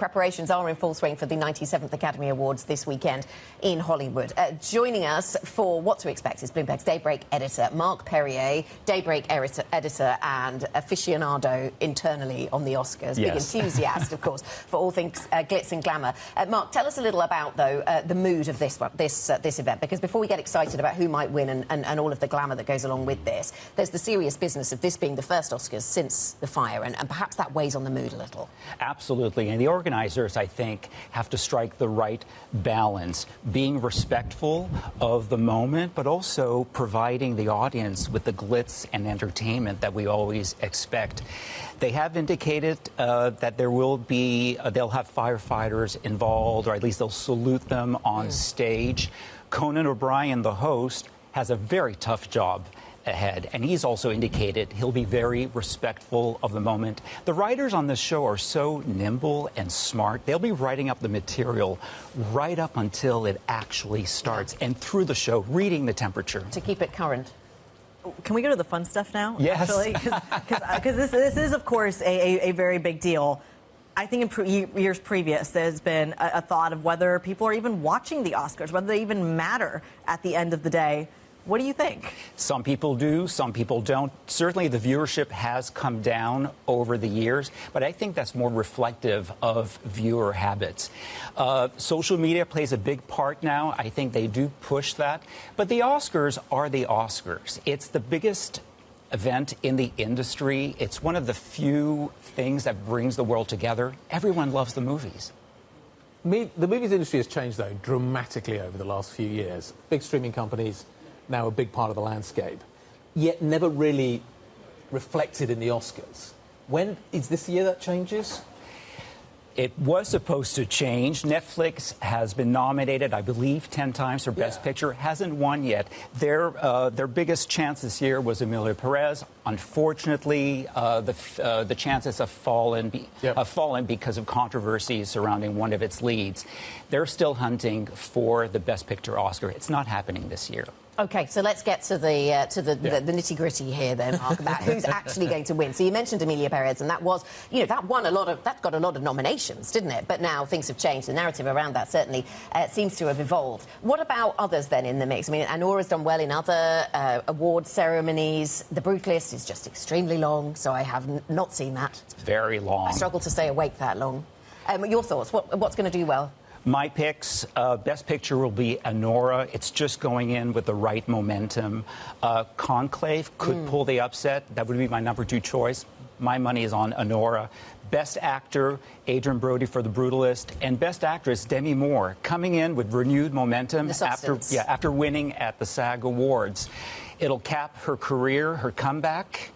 Preparations are in full swing for the 97th Academy Awards this weekend in Hollywood. Joining us for What to Expect is Bloomberg's Daybreak editor, Marc Perrier, Daybreak editor and aficionado internally on the Oscars. Yes. Big enthusiast, of course, for all things glitz and glamour. Marc, tell us a little about, though, the mood of this event, because before we get excited about who might win and all of the glamour that goes along with this, there's the serious business of this being the first Oscars since the fire, and perhaps that weighs on the mood a little. Absolutely. And the organizers, I think, have to strike the right balance, being respectful of the moment, but also providing the audience with the glitz and entertainment that we always expect. They have indicated that there will be, they'll have firefighters involved, or at least they'll salute them on stage. Conan O'Brien, the host, has a very tough job ahead, and he's also indicated he'll be very respectful of the moment. The writers on this show are so nimble and smart. They'll be writing up the material right up until it actually starts, and through the show, reading the temperature. To keep it current. Can we go to the fun stuff now? Yes. Actually, because this is, of course, a very big deal. I think in years previous, there's been a thought of whether people are even watching the Oscars, whether they even matter at the end of the day. What do you think? Some people do, some people don't. Certainly the viewership has come down over the years, but I think that's more reflective of viewer habits. Social media plays a big part now. I think they do push that. But the Oscars are the Oscars. It's the biggest event in the industry. It's one of the few things that brings the world together. Everyone loves the movies. The movies industry has changed, though, dramatically over the last few years. Big streaming companies now a big part of the landscape, yet never really reflected in the Oscars. When is this the year that changes? It was supposed to change. Netflix has been nominated, I believe, 10 times for Best Picture. Hasn't won yet. Their biggest chance this year was Emilia Perez. Unfortunately, the chances have fallen because of controversies surrounding one of its leads. They're still hunting for the Best Picture Oscar. It's not happening this year. OK, so let's get to the nitty-gritty here, then, Marc, about who's actually going to win. So you mentioned Emilia Perez, and that was, that got a lot of nominations, didn't it? But now things have changed. The narrative around that certainly seems to have evolved. What about others, then, in the mix? I mean, Anora's done well in other award ceremonies. The Brutalist is just extremely long, so I have not seen that. It's very long. I struggle to stay awake that long. Your thoughts? What's going to do well? My picks, Best Picture will be Anora. It's just going in with the right momentum. Conclave could pull the upset. That would be my number 2 choice. My money is on Anora. Best Actor, Adrien Brody for The Brutalist. And Best Actress, Demi Moore, coming in with renewed momentum after winning at the SAG Awards. It'll cap her career, her comeback,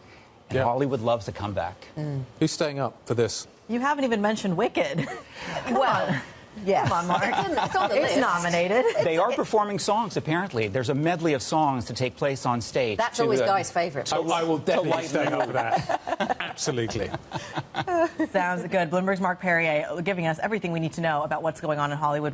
and Hollywood loves a comeback. Who's staying up for this? You haven't even mentioned Wicked. Well... Yeah. Come on, Marc. It's on the list. It's nominated. They are performing songs, apparently. There's a medley of songs to take place on stage. That's always Guy's favourite. I will definitely stay up for that. Absolutely. Sounds good. Bloomberg's Marc Perrier giving us everything we need to know about what's going on in Hollywood.